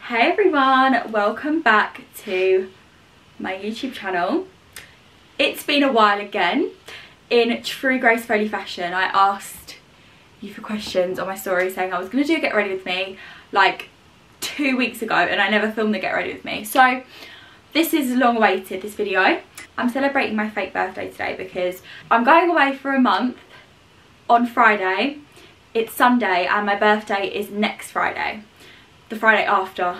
Hey everyone, welcome back to my YouTube channel. It's been a while again. In true Grace Foley fashion, I asked you for questions on my story saying I was going to do a get ready with me like 2 weeks ago, and I never filmed the get ready with me. So this is long awaited, this video. I'm celebrating my fake birthday today because I'm going away for a month on Friday. It's Sunday and my birthday is next Friday. The Friday after.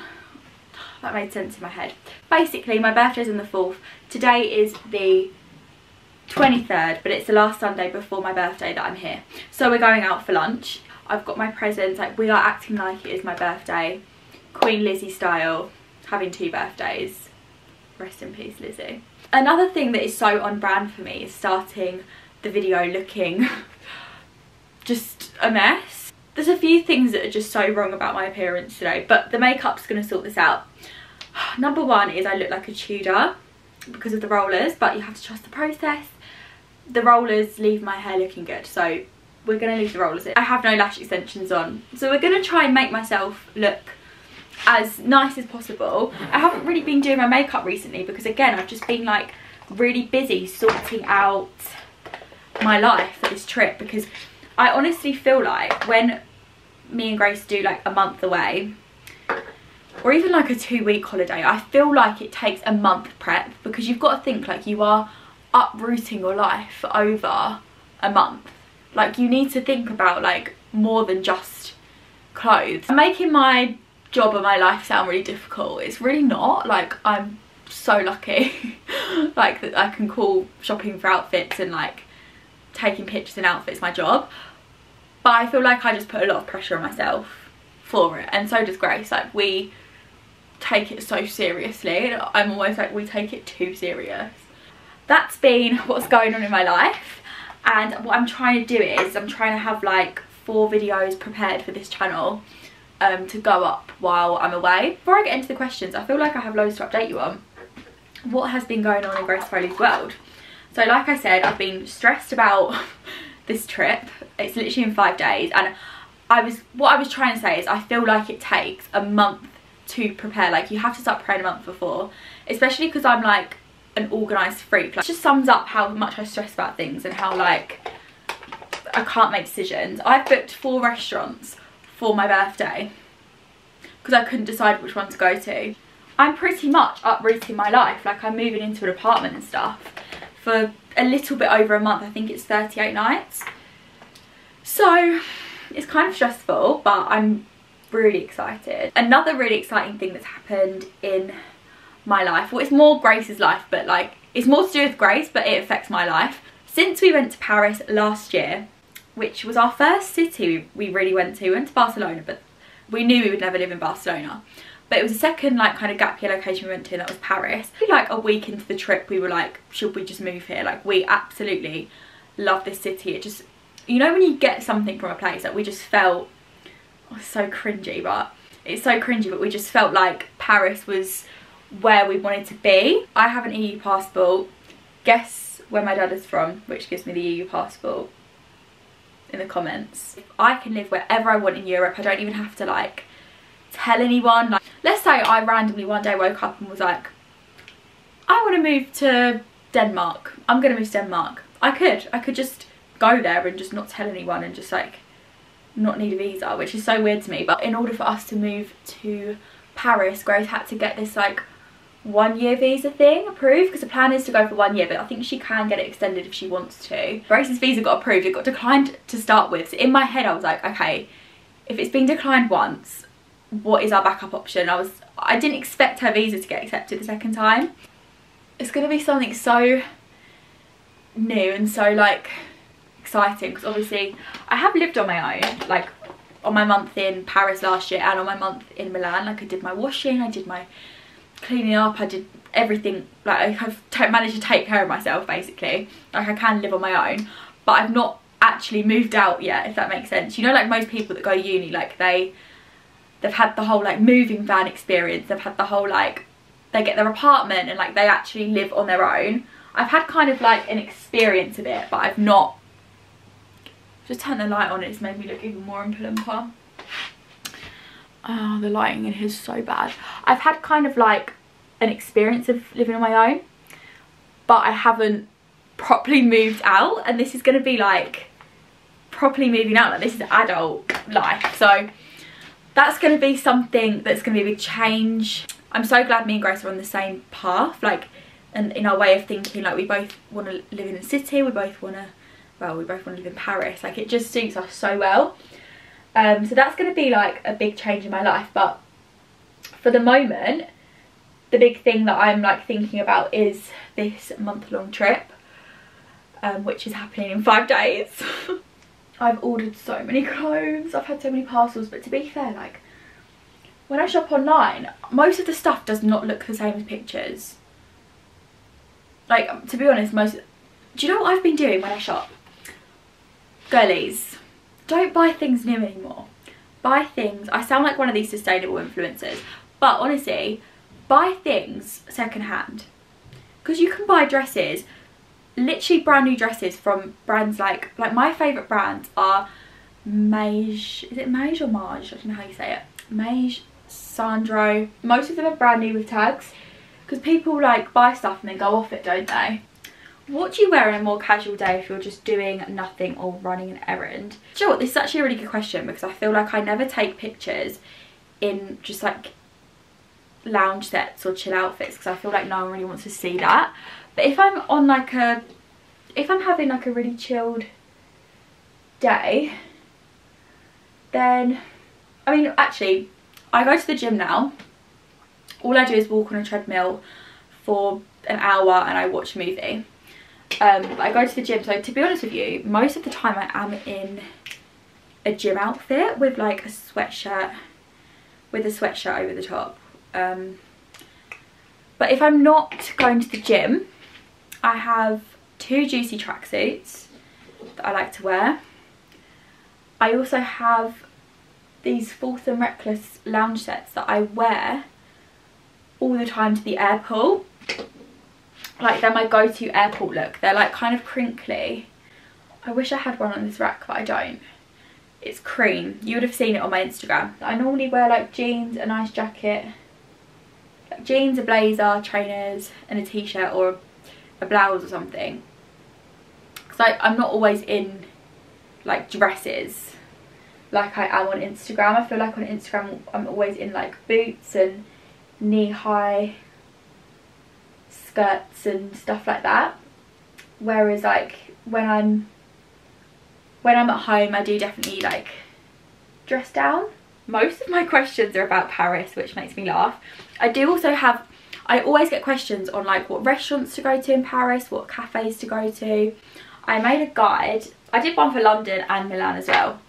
That made sense in my head. Basically, my birthday's on the 4th. Today is the 23rd, but it's the last Sunday before my birthday that I'm here. So we're going out for lunch. I've got my presents, like we are acting like it is my birthday. Queen Lizzie style, having 2 birthdays. Rest in peace, Lizzie. Another thing that is so on brand for me is starting the video looking just a mess. There's a few things that are just so wrong about my appearance today, but the makeup's going to sort this out. Number one is I look like a Tudor because of the rollers, but you have to trust the process. The rollers leave my hair looking good, so we're going to leave the rollers in. I have no lash extensions on, so we're going to try and make myself look as nice as possible. I haven't really been doing my makeup recently because, again, I've just been like really busy sorting out my life for this trip, because I honestly feel like when me and Grace do like a month away, or even like a 2-week holiday, I feel like it takes a month prep, because you've got to think like you are uprooting your life for over a month. Like you need to think about like more than just clothes. I'm making my job and my life sound really difficult. It's really not. Like I'm so lucky like that I can call shopping for outfits and like taking pictures in outfits my job, but I feel like I just put a lot of pressure on myself for it, and so does Grace. Like we take it so seriously, and I'm almost like we take it too serious. That's been what's going on in my life, and what I'm trying to do is I'm trying to have like 4 videos prepared for this channel to go up while I'm away. Before I get into the questions, I feel like I have loads to update you on what has been going on in Grace Foley's world. So like I said, I've been stressed about this trip. It's literally in 5 days, and what I was trying to say is I feel like it takes a month to prepare. Like you have to start preparing a month before, especially because I'm like an organised freak. Like, it just sums up how much I stress about things and how like I can't make decisions. I've booked 4 restaurants for my birthday because I couldn't decide which one to go to. I'm pretty much uprooting my life. Like I'm moving into an apartment and stuff for a little bit over a month. I think it's 38 nights. So it's kind of stressful, but I'm really excited. Another really exciting thing that's happened in my life, well, it's more Grace's life, but like it's more to do with Grace, but it affects my life. Since we went to Paris last year, which was our first city we really went to. We went to Barcelona, but we knew we would never live in Barcelona. But it was the second like kind of gap year location we went to, and that was Paris. Like a week into the trip we were like, should we just move here? Like we absolutely love this city. It just, you know when you get something from a place, that like we just felt, oh, it's so cringy, but it's so cringy, but we just felt like Paris was where we wanted to be. I have an EU passport. Guess where my dad is from, which gives me the EU passport in the comments. I can live wherever I want in Europe. I don't even have to like tell anyone. Like let's say I randomly one day woke up and was like, I want to move to Denmark. I'm gonna move to Denmark. I could just go there and just not tell anyone and just like not need a visa, which is so weird to me. But in order for us to move to Paris, Grace had to get this like 1-year visa thing approved, because the plan is to go for 1 year, but I think she can get it extended if she wants to. Grace's visa got approved. It got declined to start with, so in my head I was like, okay, if it's been declined once, what is our backup option? I didn't expect her visa to get accepted the second time. It's going to be something so new and so like exciting, because obviously I have lived on my own, like on my month in Paris last year and on my month in Milan. Like I did my washing, I did my cleaning up, I did everything. Like I have managed to take care of myself basically. Like I can live on my own, but I've not actually moved out yet, if that makes sense. You know, like most people that go uni, like they've had the whole like moving van experience. They've had the whole like they get their apartment and like they actually live on their own. I've had kind of like an experience of it, but I've not. Just turned the light on, it's made me look even more Oompa Loompa. Oh, the lighting in here is so bad. I've had kind of like an experience of living on my own, but I haven't properly moved out, and this is going to be like properly moving out. Like, this is adult life, so that's going to be something that's going to be a big change. I'm so glad me and Grace are on the same path, like, and in our way of thinking. Like, we both want to live in the city, we both want to, well, we both want to live in Paris. Like, it just suits us so well. So that's going to be like a big change in my life, but for the moment, the big thing that I'm like thinking about is this month-long trip, which is happening in 5 days. I've ordered so many clothes, I've had so many parcels, but to be fair, like, when I shop online, most of the stuff does not look the same as pictures. Like, to be honest, do you know what I've been doing when I shop? Girlies, don't buy things new anymore. Buy things, I sound like one of these sustainable influencers, but honestly, buy things secondhand. Because you can buy dresses, literally brand new dresses from brands like my favourite brands are Mage, is it Mage or Marge? I don't know how you say it. Mage, Sandro. Most of them are brand new with tags, because people like buy stuff and then go off it, don't they? What do you wear on a more casual day if you're just doing nothing or running an errand? Do you know what, this is actually a really good question, because I feel like I never take pictures in just like lounge sets or chill outfits, because I feel like no one really wants to see that. But if I'm on like if I'm having like a really chilled day, then, I mean, actually, I go to the gym now. All I do is walk on a treadmill for an hour and I watch a movie. But I go to the gym, so to be honest with you, most of the time I am in a gym outfit with like a sweatshirt, over the top. But if I'm not going to the gym, I have 2 juicy tracksuits that I like to wear. I also have these Forth and Reckless lounge sets that I wear all the time to the airport. Like, they're my go-to airport look. They're like kind of crinkly. I wish I had one on this rack, but I don't. It's cream. You would have seen it on my Instagram. I normally wear like jeans, a nice jacket, like jeans, a blazer, trainers, and a t-shirt or a blouse or something. Because I'm not always in like dresses like I am on Instagram. I feel like on Instagram I'm always in like boots and knee-high skirts and stuff like that, whereas like when I'm at home, I do definitely like dress down. Most of my questions are about Paris, which makes me laugh. I always get questions on like what restaurants to go to in Paris, what cafes to go to. I made a guide. I did one for London and Milan as well.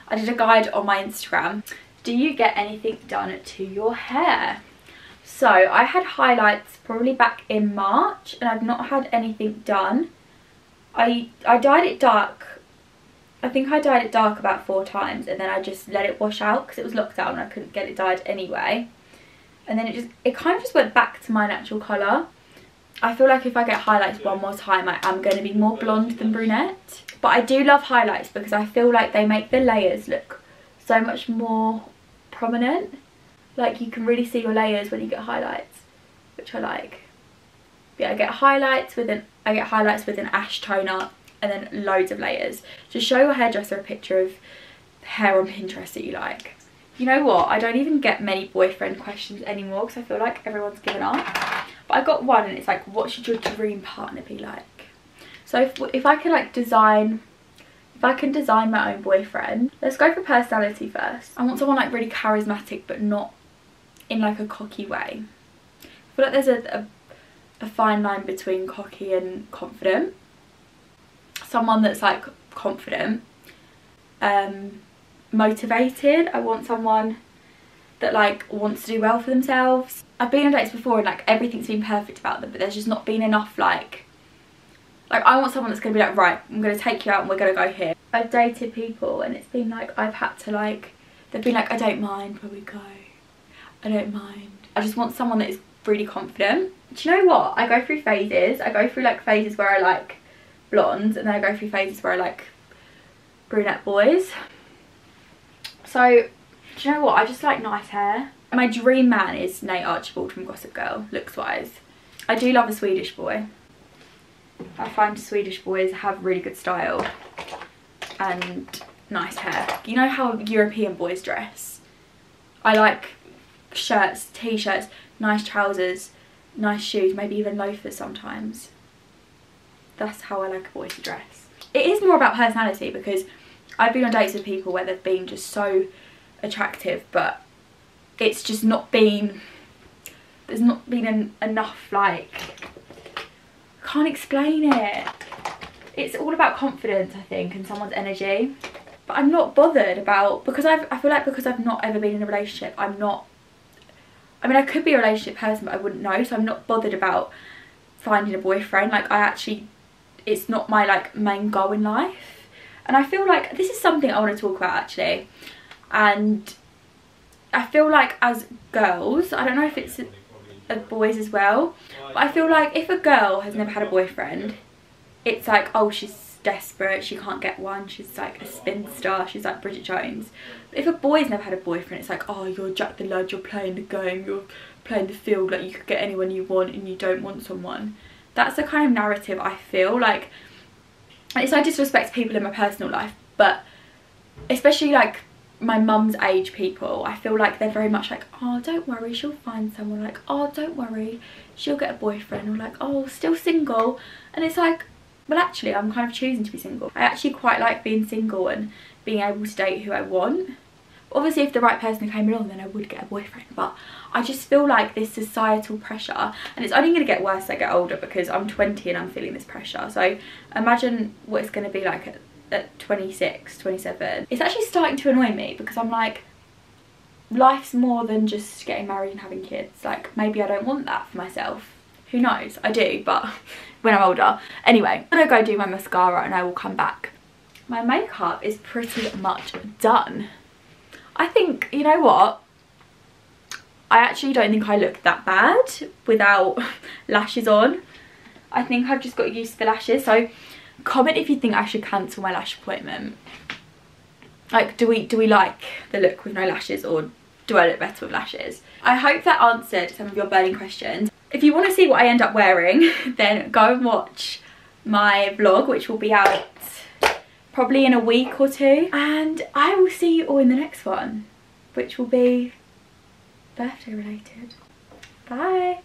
I did a guide on my Instagram. Do you get anything done to your hair? So I had highlights probably back in March, and I've not had anything done. I dyed it dark. I think I dyed it dark about 4 times, and then I just let it wash out because it was lockdown and I couldn't get it dyed anyway. And then it kind of just went back to my natural colour. I feel like if I get highlights one more time, I am going to be more blonde than brunette. But I do love highlights because I feel like they make the layers look so much more prominent. Like, you can really see your layers when you get highlights, which I like. Yeah, I get highlights with an ash toner and then loads of layers. Just show your hairdresser a picture of hair on Pinterest that you like. You know what? I don't even get many boyfriend questions anymore because I feel like everyone's given up. But I got one, and it's like, what should your dream partner be like? So if I could like design my own boyfriend, let's go for personality first. I want someone like really charismatic, but not in like a cocky way. I feel like there's a fine line between cocky and confident. Someone that's like confident, motivated. I want someone that like wants to do well for themselves. I've been on dates before and like everything's been perfect about them, but there's just not been enough like I want someone that's going to be like, right, I'm going to take you out and we're going to go here. I've dated people and it's been like, I've had to like, they've been like, I don't mind where we go. I don't mind. I just want someone that is really confident. Do you know what? I go through phases. I go through like phases where I like blondes, and then I go through phases where I like brunette boys. So Do you know what? I just like nice hair. My dream man is Nate Archibald from Gossip Girl, looks wise. I do love a Swedish boy. I find Swedish boys have really good style and nice hair. You know how European boys dress? I like shirts, t-shirts, nice trousers, nice shoes, maybe even loafers sometimes. That's how I like a boy to dress. It is more about personality, because I've been on dates with people where they've been just so attractive, but it's just not been, there's not been enough, like, can't explain it. It's all about confidence, I think, and someone's energy. But I'm not bothered about, because I feel like because I've not ever been in a relationship, I'm not, I mean, I could be a relationship person, but I wouldn't know, so I'm not bothered about finding a boyfriend. Like, I actually, it's not my, like, main goal in life. And I feel like this is something I want to talk about, actually. And I feel like as girls, I don't know if it's boys as well, but I feel like if a girl has never had a boyfriend, it's like, oh, she's desperate, she can't get one, she's like a spinster, she's like Bridget Jones. But if a boy's never had a boyfriend, it's like, oh, you're Jack the Lad, you're playing the game, you're playing the field, like you could get anyone you want and you don't want someone. That's the kind of narrative I feel like. And it's no disrespect to people in my personal life, but especially like my mum's age people, I feel like they're very much like, oh, don't worry, she'll find someone, like, oh, don't worry, she'll get a boyfriend, or like, oh, still single. And it's like, well, actually, I'm kind of choosing to be single. I actually quite like being single and being able to date who I want. Obviously, if the right person came along, then I would get a boyfriend, but I just feel like this societal pressure, and it's only going to get worse as I get older, because I'm 20 and I'm feeling this pressure. So imagine what it's going to be like at 26, 27. It's actually starting to annoy me, because I'm like, life's more than just getting married and having kids. Like, maybe I don't want that for myself. Who knows? I do, but when I'm older. Anyway, I'm gonna go do my mascara and I will come back. My makeup is pretty much done. I think, you know what? I actually don't think I look that bad without lashes on. I think I've just got used to the lashes. So comment if you think I should cancel my lash appointment. Like, do we like the look with no lashes, or do I look better with lashes? I hope that answered some of your burning questions. If you want to see what I end up wearing, then go and watch my vlog, which will be out probably in a week or two. And I will see you all in the next one, which will be birthday related. Bye.